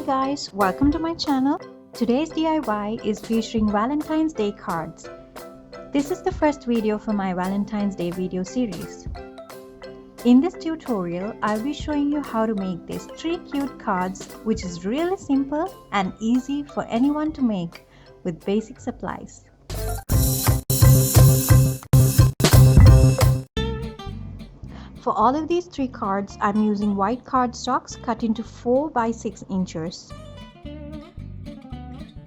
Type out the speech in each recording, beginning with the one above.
guys, welcome to my channel. Today's DIY is featuring Valentine's Day cards. This is the first video for my Valentine's Day video series. In this tutorial, I'll be showing you how to make these 3 cute cards, which is really simple and easy for anyone to make with basic supplies. For all of these 3 cards, I'm using white cardstocks cut into 4 by 6 inches.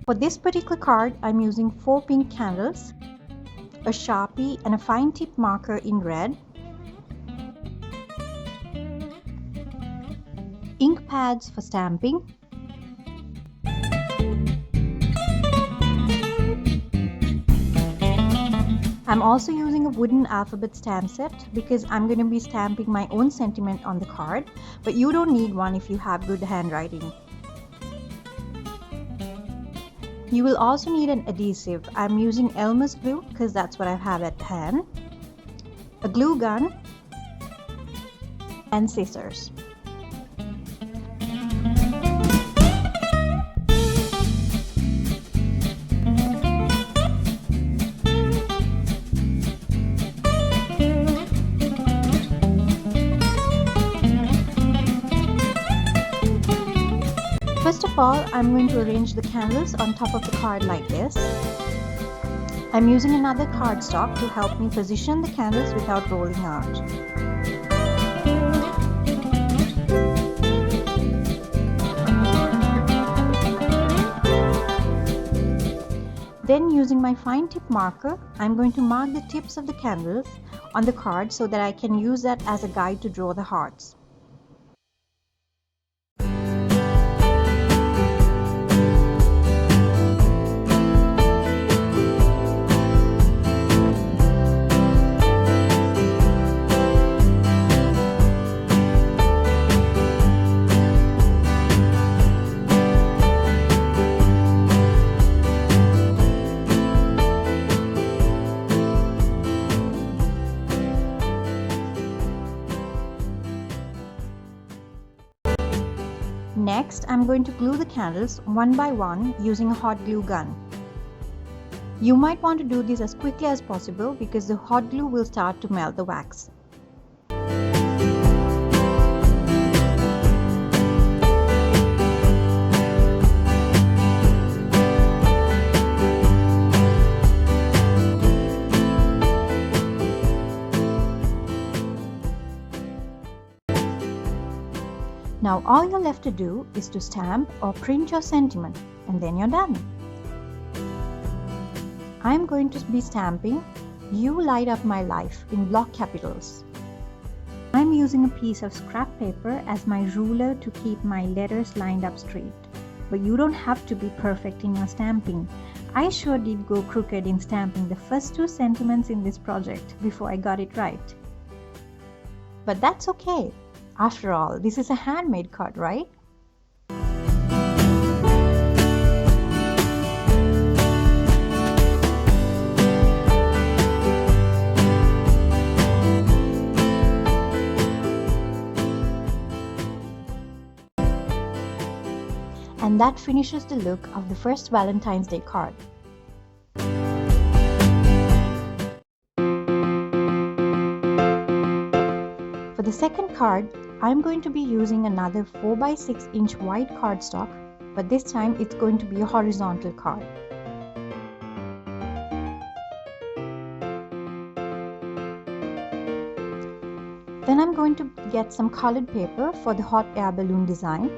For this particular card, I'm using 4 pink candles, a Sharpie and a fine tip marker in red, ink pads for stamping, I'm also using a wooden alphabet stamp set because I'm going to be stamping my own sentiment on the card, but you don't need one if you have good handwriting. You will also need an adhesive. I'm using Elmer's glue because that's what I have at hand, a glue gun, and scissors. First of all, I'm going to arrange the candles on top of the card like this. I'm using another cardstock to help me position the candles without rolling out. Then, using my fine tip marker, I'm going to mark the tips of the candles on the card so that I can use that as a guide to draw the hearts. Next, I'm going to glue the candles one by one using a hot glue gun. You might want to do this as quickly as possible because the hot glue will start to melt the wax. Now all you're left to do is to stamp or print your sentiment, and then you're done. I'm going to be stamping "You Light Up My Life" in block capitals. I'm using a piece of scrap paper as my ruler to keep my letters lined up straight. But you don't have to be perfect in your stamping. I sure did go crooked in stamping the first 2 sentiments in this project before I got it right. But that's okay. After all, this is a handmade card, right? And that finishes the look of the first Valentine's Day card. For the second card, I'm going to be using another 4 by 6 inch white cardstock, but this time it's going to be a horizontal card. Then I'm going to get some colored paper for the hot air balloon design.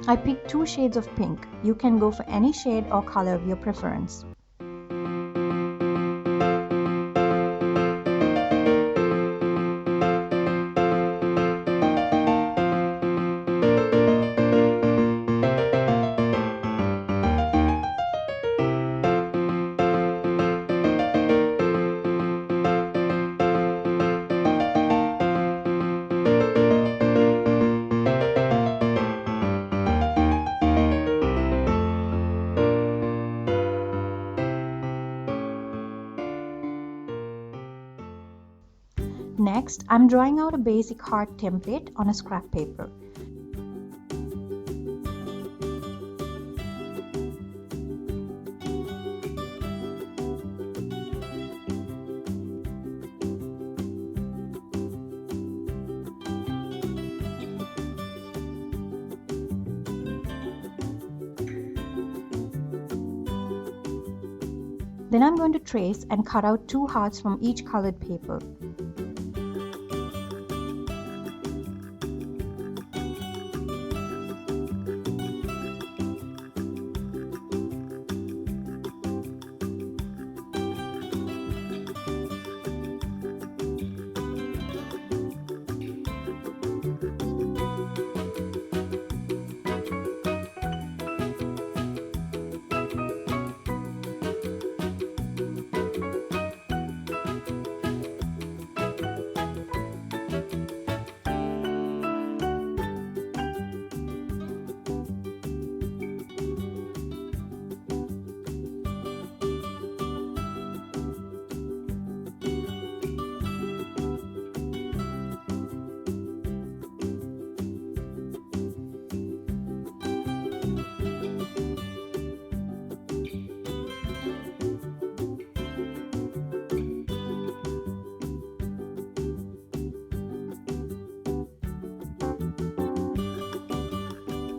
I picked 2 shades of pink. You can go for any shade or color of your preference. Next, I'm drawing out a basic heart template on a scrap paper. Then I'm going to trace and cut out 2 hearts from each colored paper.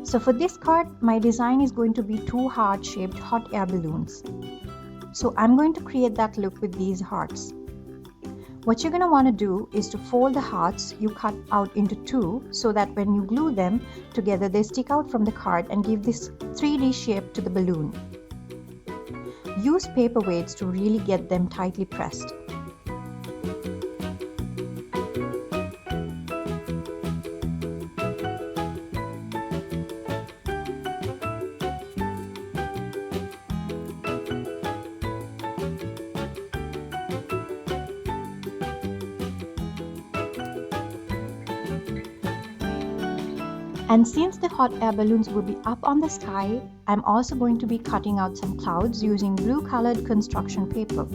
So for this card, my design is going to be 2 heart-shaped hot air balloons. So I'm going to create that look with these hearts. What you're going to want to do is to fold the hearts you cut out into 2 so that when you glue them together, they stick out from the card and give this 3D shape to the balloon. Use paper weights to really get them tightly pressed. And since the hot air balloons will be up on the sky, I'm also going to be cutting out some clouds using blue colored construction paper.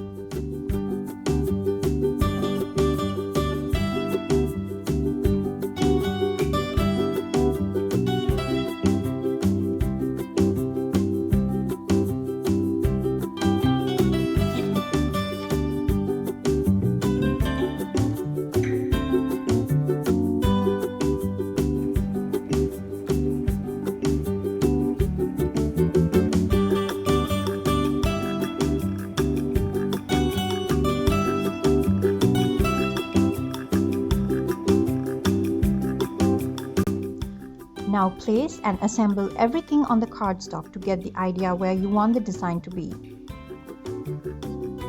Now place and assemble everything on the cardstock to get the idea where you want the design to be.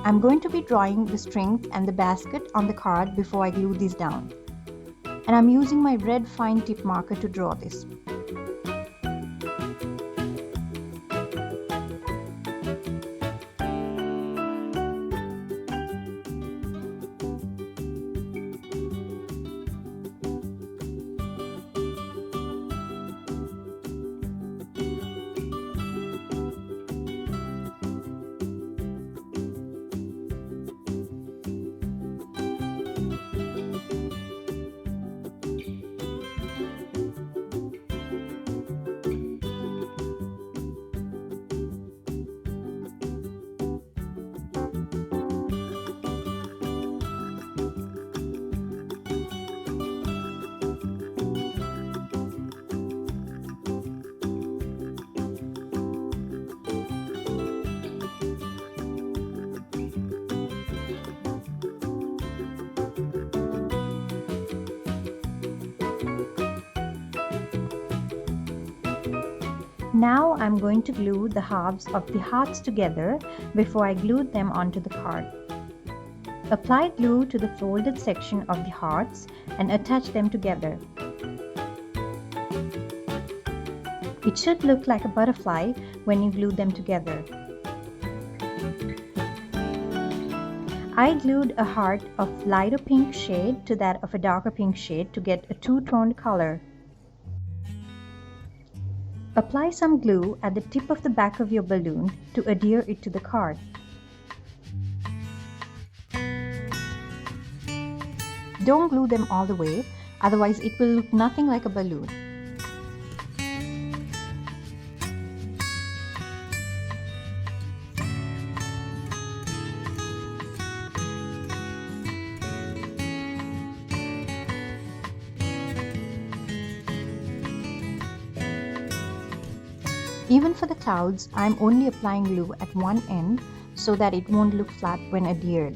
I'm going to be drawing the string and the basket on the card before I glue these down. And I'm using my red fine tip marker to draw this. Now I'm going to glue the halves of the hearts together before I glue them onto the card. Apply glue to the folded section of the hearts and attach them together. It should look like a butterfly when you glue them together. I glued a heart of lighter pink shade to that of a darker pink shade to get a two-toned color. Apply some glue at the tip of the back of your balloon to adhere it to the card. Don't glue them all the way, otherwise it will look nothing like a balloon. Even for the clouds, I'm only applying glue at one end so that it won't look flat when adhered.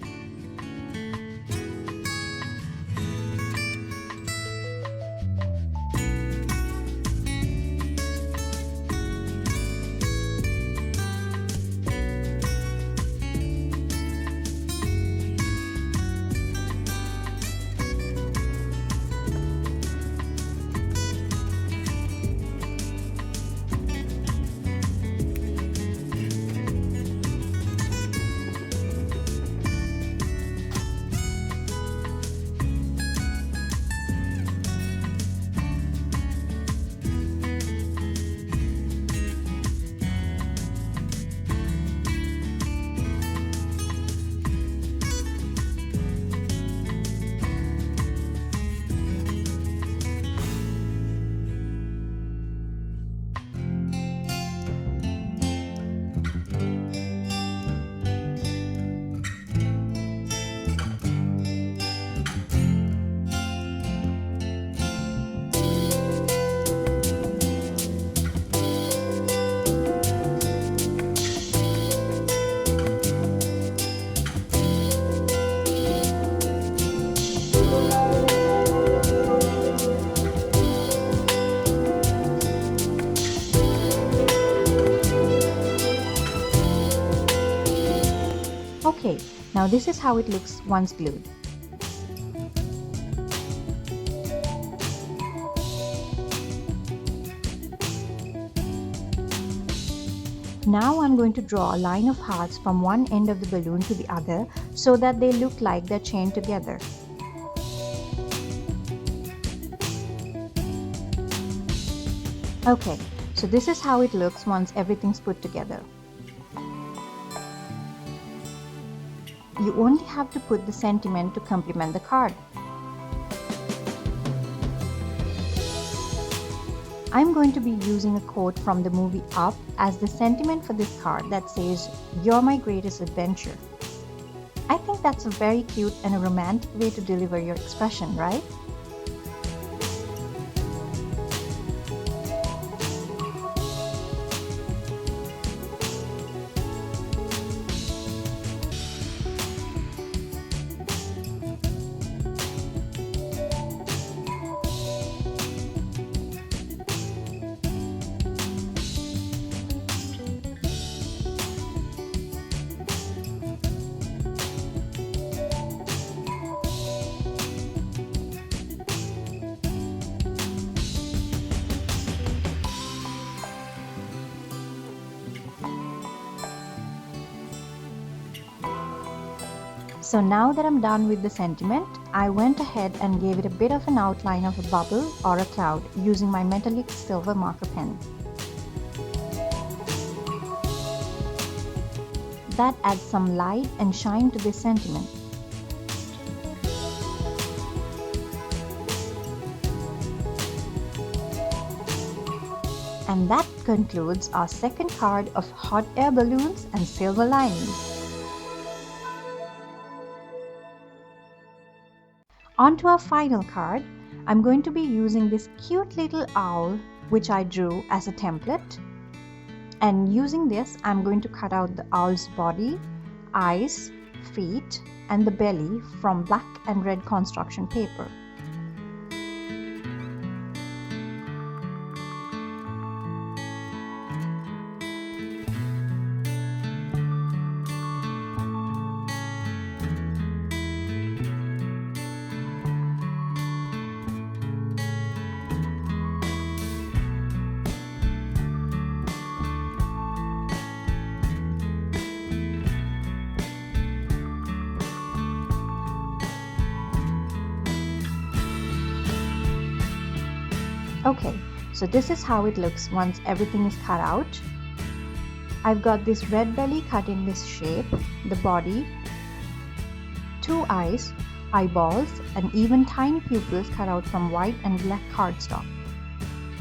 Okay, now this is how it looks once glued. Now I'm going to draw a line of hearts from one end of the balloon to the other so that they look like they're chained together. Okay, so this is how it looks once everything's put together. You only have to put the sentiment to complement the card. I'm going to be using a quote from the movie Up as the sentiment for this card that says, "You're my greatest adventure." I think that's a very cute and a romantic way to deliver your expression, right? So now that I'm done with the sentiment, I went ahead and gave it a bit of an outline of a bubble or a cloud using my metallic silver marker pen. That adds some light and shine to this sentiment. And that concludes our second card of hot air balloons and silver linings. On to our final card. I'm going to be using this cute little owl which I drew as a template. And using this, I'm going to cut out the owl's body, eyes, feet, and the belly from black and red construction paper. Okay, so this is how it looks once everything is cut out. I've got this red belly cut in this shape, the body, 2 eyes, eyeballs, and even tiny pupils cut out from white and black cardstock,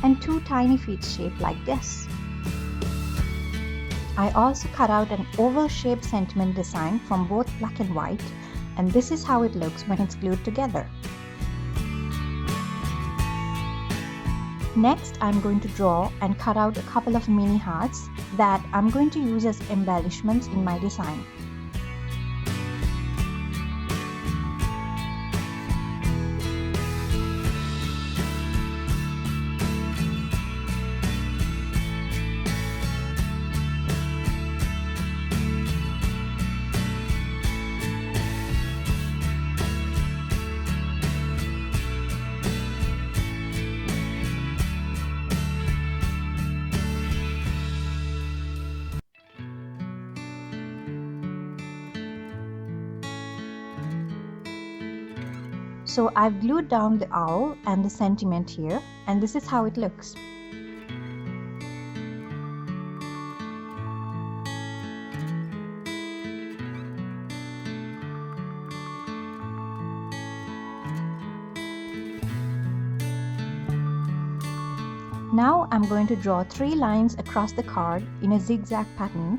and 2 tiny feet shaped like this. I also cut out an oval shaped sentiment design from both black and white, and this is how it looks when it's glued together. Next, I'm going to draw and cut out a couple of mini hearts that I'm going to use as embellishments in my design. So I've glued down the owl and the sentiment here, and this is how it looks. Now I'm going to draw 3 lines across the card in a zigzag pattern.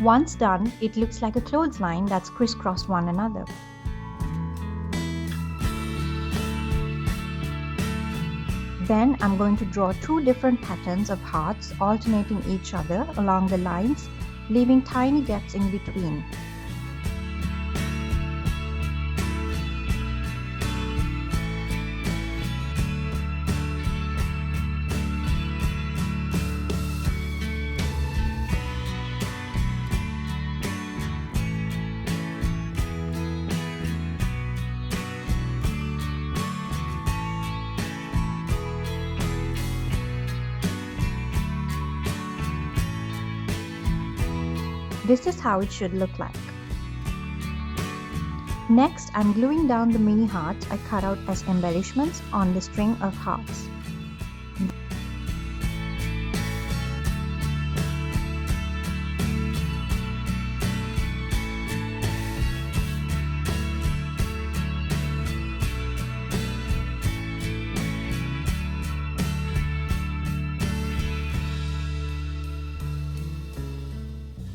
Once done, it looks like a clothesline that's crisscrossed one another. Then I'm going to draw 2 different patterns of hearts alternating each other along the lines, leaving tiny gaps in between. This is how it should look like. Next, I'm gluing down the mini hearts I cut out as embellishments on the string of hearts.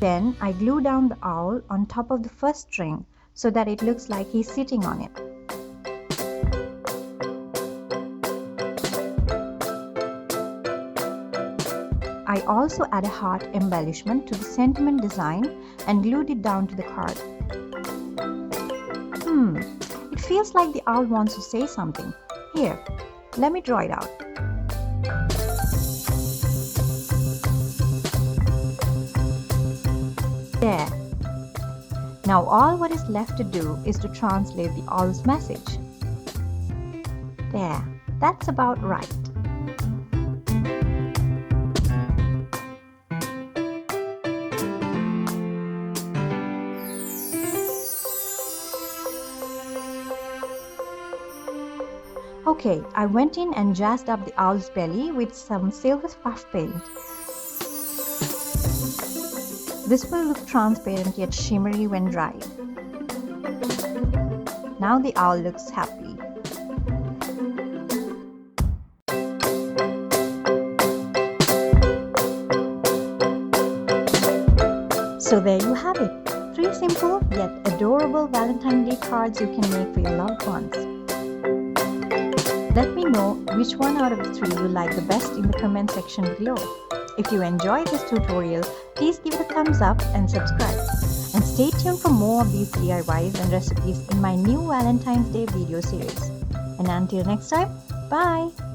Then I glue down the owl on top of the first string so that it looks like he's sitting on it. I also add a heart embellishment to the sentiment design and glued it down to the card. It feels like the owl wants to say something. Here, let me draw it out. There. Now all what is left to do is to translate the owl's message. There, that's about right. Okay, I went in and jazzed up the owl's belly with some silver puff paint. This will look transparent yet shimmery when dried. Now the owl looks happy. So there you have it. 3 simple yet adorable Valentine's Day cards you can make for your loved ones. Let me know which one out of the 3 you like the best in the comment section below. If you enjoyed this tutorial, please give it a thumbs up and subscribe. And stay tuned for more of these DIYs and recipes in my new Valentine's Day video series. And until next time, bye!